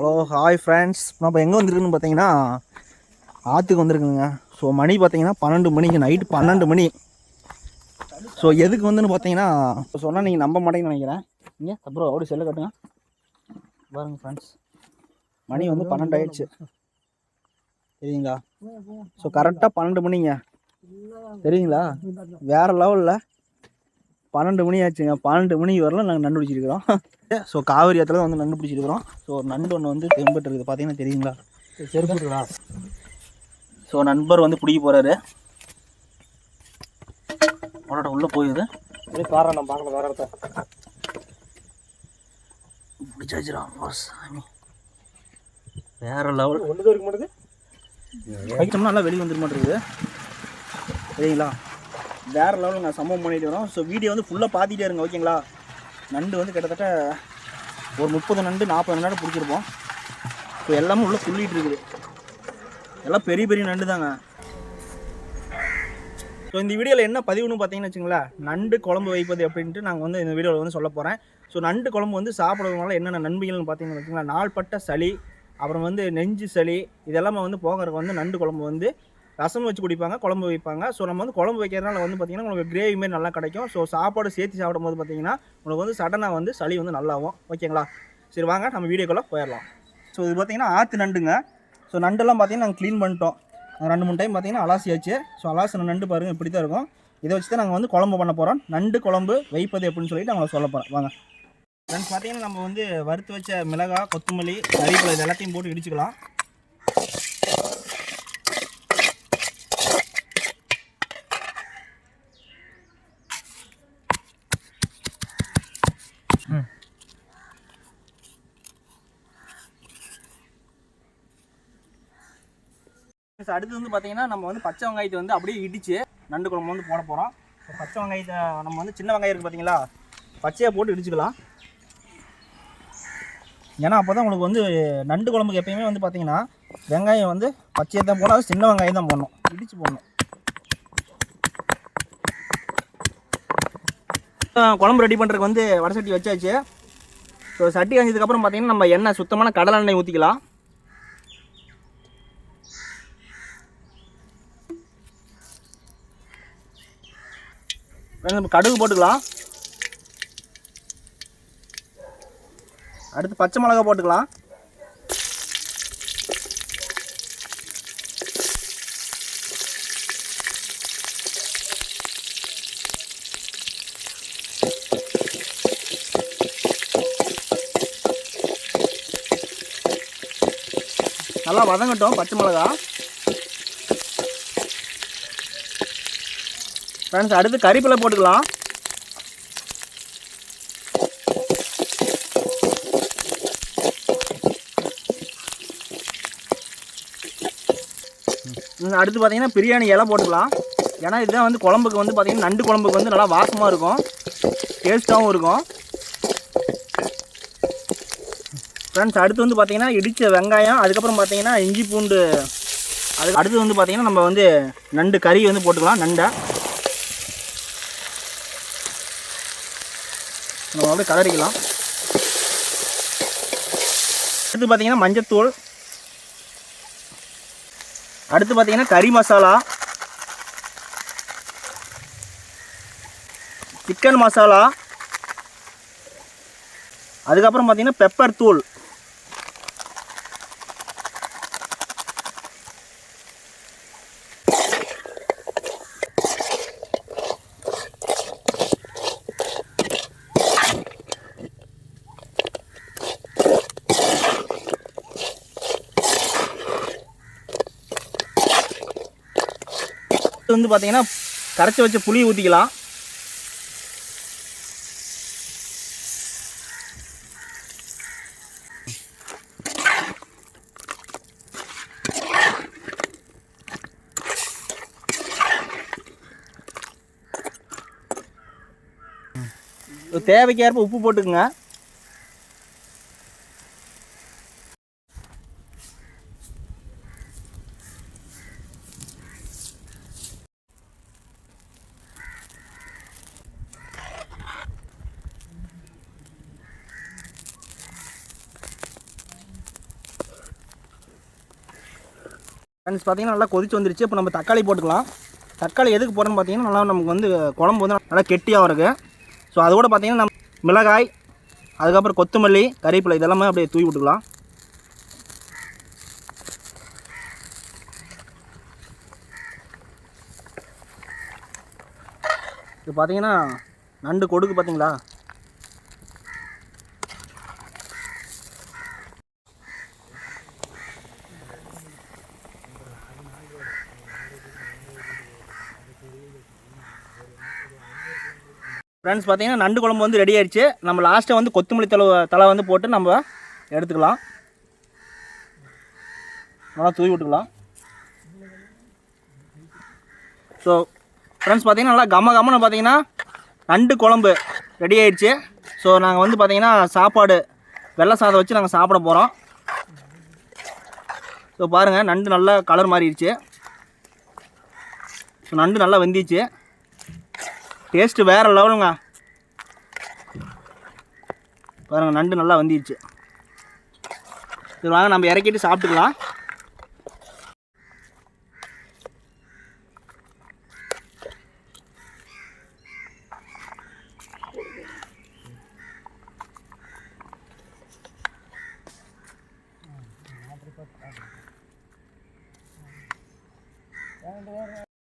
Hello hi friends, நம்ம எங்கே வந்துருக்குன்னு பார்த்தீங்கன்னா ஆற்றுக்கு வந்துருக்குங்க. ஸோ மணி பார்த்தீங்கன்னா 12 மணிக்கு, நைட்டு 12 மணி. ஸோ எதுக்கு வந்துன்னு பார்த்தீங்கன்னா சொன்னால் நீங்கள் நம்ப மாட்டேங்கன்னு நினைக்கிறேன். இங்கே அப்புறம் அப்படி செல்ல கட்டுங்க பாருங்கள் ஃப்ரெண்ட்ஸ், மணி வந்து 12 ஆயிடுச்சு தெரியுங்களா. ஸோ கரெக்டாக 12 மணிங்க தெரியுங்களா. வேறு லெவலில் 12 மணி ஆச்சுங்க. 12 மணி வரலாம் நாங்கள் நண்டு பிடிச்சிருக்கிறோம். ஸோ காவிரி ஆற்றுல தான் வந்து நண்டு பிடிச்சிருக்கிறோம். ஸோ நண்டு ஒன்று வந்து தெம்பட்டு இருக்குது பார்த்தீங்கன்னா தெரியுங்களா. செருப்புங்களா. ஸோ நண்பர் வந்து பிடிக்க போகிறாரு. அவனோட உள்ளே போயிடுது பாரு, நம்ம பார்க்கணும் வேற இடத்த பிடிச்சாச்சுடா சாமி. வேற லெவல் ஒன்று இருக்க மாட்டேது. வைக்கணும்னா நல்லா வெளியே வந்துட மாட்டேங்குது சரிங்களா. வேறு லெவலுங்க சம்பவம் பண்ணிட்டு வரோம். ஸோ வீடியோ வந்து ஃபுல்லாக பார்த்துட்டே இருங்க ஓகேங்களா. நண்டு வந்து கிட்டத்தட்ட ஒரு 30 நண்டு 40 நண்டு பிடிச்சிருப்போம். ஸோ எல்லாமே உள்ளே துள்ளிட்டு இருக்குது. எல்லாம் பெரிய பெரிய நண்டு தாங்க. ஸோ இந்த வீடியோவில் என்ன பதிவுன்னு பார்த்தீங்கன்னு வச்சுங்களேன், நண்டு குழம்பு வைப்பது அப்படின்ட்டு நாங்கள் வந்து இந்த வீடியோவில் வந்து சொல்ல போகிறேன். ஸோ நண்டு குழம்பு வந்து சாப்பிட்றதுனால என்னென்ன நன்மைகள்னு பார்த்தீங்கன்னு வச்சுங்களேன், நாள்பட்ட சளி, அப்புறம் வந்து நெஞ்சு சளி, இதெல்லாமே வந்து போகிறதுக்கு வந்து நண்டு குழம்பு வந்து ரசம் வச்சு குடிப்பாங்க, குழம்பு வைப்பாங்க. ஸோ நம்ம வந்து குழம்பு வைக்கிறதுனால வந்து பார்த்திங்கன்னா உங்களுக்கு கிரேவி மாரி நல்லா கிடைக்கும். ஸோ சாப்பாடு சேர்த்து சாப்பிடும்போது பார்த்திங்கன்னா உங்களுக்கு வந்து சடனாக வந்து சளி வந்து நல்லாவும் ஓகேங்களா. சரி வாங்க நம்ம வீடியோக்குள்ளே போயிடலாம். ஸோ இது பார்த்திங்கன்னா ஆற்று நண்டுங்க. ஸோ நண்டெல்லாம் பார்த்திங்கன்னா நாங்கள் க்ளீன் பண்ணிட்டோம். 2-3 டைம் பார்த்திங்கன்னா அலாசியாச்சு. ஸோ அலாசின நண்டு பாருங்கள் இப்படி தான் இருக்கும். இதை வச்சு தான் நாங்கள் வந்து குழம்பு பண்ண போகிறோம். நண்டு குழம்பு வைப்பது எப்படின்னு சொல்லிட்டு அவங்கள சொல்ல போகிறேன் வாங்க. ஃப்ரெண்ட்ஸ் பார்த்திங்கன்னா நம்ம வந்து வறுத்து வச்ச மிளகாய், கொத்தமல்லி, கறிவேப்பிலை இது எல்லாத்தையும் போட்டு இடிச்சுக்கலாம். அடுத்து வந்து பார்த்தீங்கன்னா நம்ம வந்து பச்சை வெங்காயத்தை வந்து அப்படியே இடித்து நண்டு குழம்பு வந்து போட போகிறோம். பச்சை வெங்காயத்தை நம்ம வந்து சின்ன வெங்காயம் இருக்குது பார்த்தீங்களா, பச்சையாக போட்டு இடிச்சுக்கலாம். ஏன்னா அப்போ தான் உங்களுக்கு வந்து நண்டு குழம்புக்கு எப்பயுமே வந்து பார்த்தீங்கன்னா வெங்காயம் வந்து பச்சையாக தான் போடணும், அது சின்ன வெங்காயம் தான் போடணும், இடித்து போடணும். குழம்பு ரெடி பண்ணுறதுக்கு வந்து வடை சட்டி வச்சாச்சு. ஸோ சட்டி காஞ்சதுக்கப்புறம் பார்த்தீங்கன்னா நம்ம எண்ணெய் சுத்தமான கடலை எண்ணெய் ஊற்றிக்கலாம். நம்ம கடுகு போட்டுக்கலாம். அடுத்து பச்சை மிளகா போட்டுக்கலாம். நல்லா வதங்கட்டும் பச்சை மிளகா. ஃப்ரெண்ட்ஸ் அடுத்து கறிவேப்பிலை போட்டுக்கலாம். அடுத்து பார்த்தீங்கன்னா பிரியாணி இலை போட்டுக்கலாம். ஏன்னா இதுதான் வந்து குழம்புக்கு வந்து பார்த்தீங்கன்னா நண்டு குழம்புக்கு வந்து நல்லா வாசமாக இருக்கும், டேஸ்ட்டாகவும் இருக்கும். ஃப்ரெண்ட்ஸ் அடுத்து வந்து பார்த்தீங்கன்னா இடித்த வெங்காயம், அதுக்கப்புறம் பார்த்தீங்கன்னா இஞ்சி பூண்டு, அடுத்து வந்து பார்த்தீங்கன்னா நம்ம வந்து நண்டு கறி வந்து போட்டுக்கலாம். நண்டை நம்ம அப்படியே கலரிக்கலாம். அடுத்து பார்த்தீங்கன்னா மஞ்சத்தூள், அடுத்து பார்த்தீங்கன்னா கறி மசாலா, சிக்கன் மசாலா, அதுக்கப்புறம் பார்த்தீங்கன்னா பெப்பர் தூள், வந்து பார்த்தீங்கன்னா கரைச்சி வச்ச புளி ஊற்றிக்கலாம். தேவைக்கேற்ப உப்பு போட்டுக்குங்க. ஃப்ரெண்ட்ஸ் பார்த்தீங்கன்னா நல்லா கொதிச்சு வந்துருச்சு. இப்போ நம்ம தக்காளி போட்டுக்கலாம். தக்காளி எதுக்கு போடுறோன்னு பார்த்தீங்கன்னா நல்லா நமக்கு வந்து குழம்பு வந்து நல்லா கெட்டியாக இருக்குது. ஸோ அதோட பார்த்தீங்கன்னா நம்ம மிளகாய், அதுக்கப்புறம் கொத்தமல்லி, கறிவேப்பிலை இதெல்லாமே அப்படியே தூவி விட்டுக்கலாம். இது பார்த்தீங்கன்னா நண்டு கொடுக்கு பார்த்தீங்களா. ஃப்ரெண்ட்ஸ் பார்த்தீங்கன்னா நண்டு குழம்பு வந்து ரெடி ஆயிடுச்சு. நம்ம லாஸ்ட்டாக வந்து கொத்தமல்லி தலை வந்து போட்டு நம்ம எடுத்துக்கலாம். நல்லா தூவி விட்டுக்கலாம். ஸோ ஃப்ரெண்ட்ஸ் பார்த்தீங்கன்னா நல்லா கம்மன்னு பார்த்தீங்கன்னா நண்டு குழம்பு ரெடி ஆயிடுச்சு. ஸோ நாங்கள் வந்து பார்த்தீங்கன்னா சாப்பாடு வெள்ளை சாதம் வச்சு நாங்கள் சாப்பிட போகிறோம். ஸோ பாருங்கள் நண்டு நல்லா கலர் மாறிடுச்சு. ஸோ நண்டு நல்லா வெந்துச்சு. டேஸ்ட்டு வேறு லெவலுங்க. பாருங்கள் நண்டு நல்லா வந்துடுச்சு. சரி வாங்க நம்ம இறக்கிட்டு சாப்பிட்டுக்கலாம்.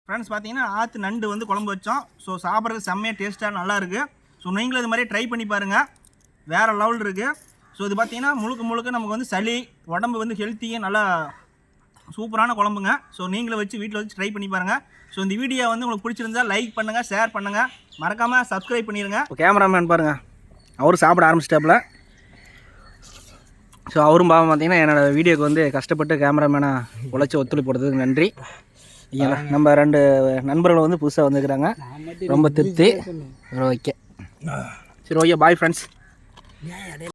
ஃப்ரெண்ட்ஸ் பார்த்தீங்கன்னா ஆற்று நண்டு வந்து குழம்பு வச்சோம். ஸோ சாப்பிட்றதுக்கு செம்மையாக டேஸ்ட்டாக நல்லா இருக்குது. ஸோ நீங்களும் இது மாதிரி ட்ரை பண்ணி பாருங்கள். வேறு லெவல் இருக்குது. ஸோ இது பார்த்தீங்கன்னா முழுக்க நமக்கு வந்து சளி உடம்பு வந்து ஹெல்த்தியாக நல்லா சூப்பரான குழம்புங்க. ஸோ நீங்களும் வச்சு வீட்டில் வச்சு ட்ரை பண்ணி பாருங்கள். ஸோ இந்த வீடியோ வந்து உங்களுக்கு பிடிச்சிருந்தா லைக் பண்ணுங்கள், ஷேர் பண்ணுங்கள், மறக்காமல் சப்ஸ்கிரைப் பண்ணிடுங்க. கேமராமேன் பாருங்கள், அவரும் சாப்பிட ஆரம்பிச்சிட்டாப்புல. ஸோ அவரும் பாவம் பார்த்தீங்கன்னா என்னோடய வீடியோக்கு வந்து கஷ்டப்பட்டு கேமராமேனாக உழைச்சி ஒத்துழைப்பு போடுறதுக்கு நன்றி. நம்ம 2 நண்பர்கள் வந்து புதுசாக வந்துருக்குறாங்க. ரொம்ப திருப்தி. ஓகே சரி, ஓகே பாய் ஃப்ரெண்ட்ஸ்.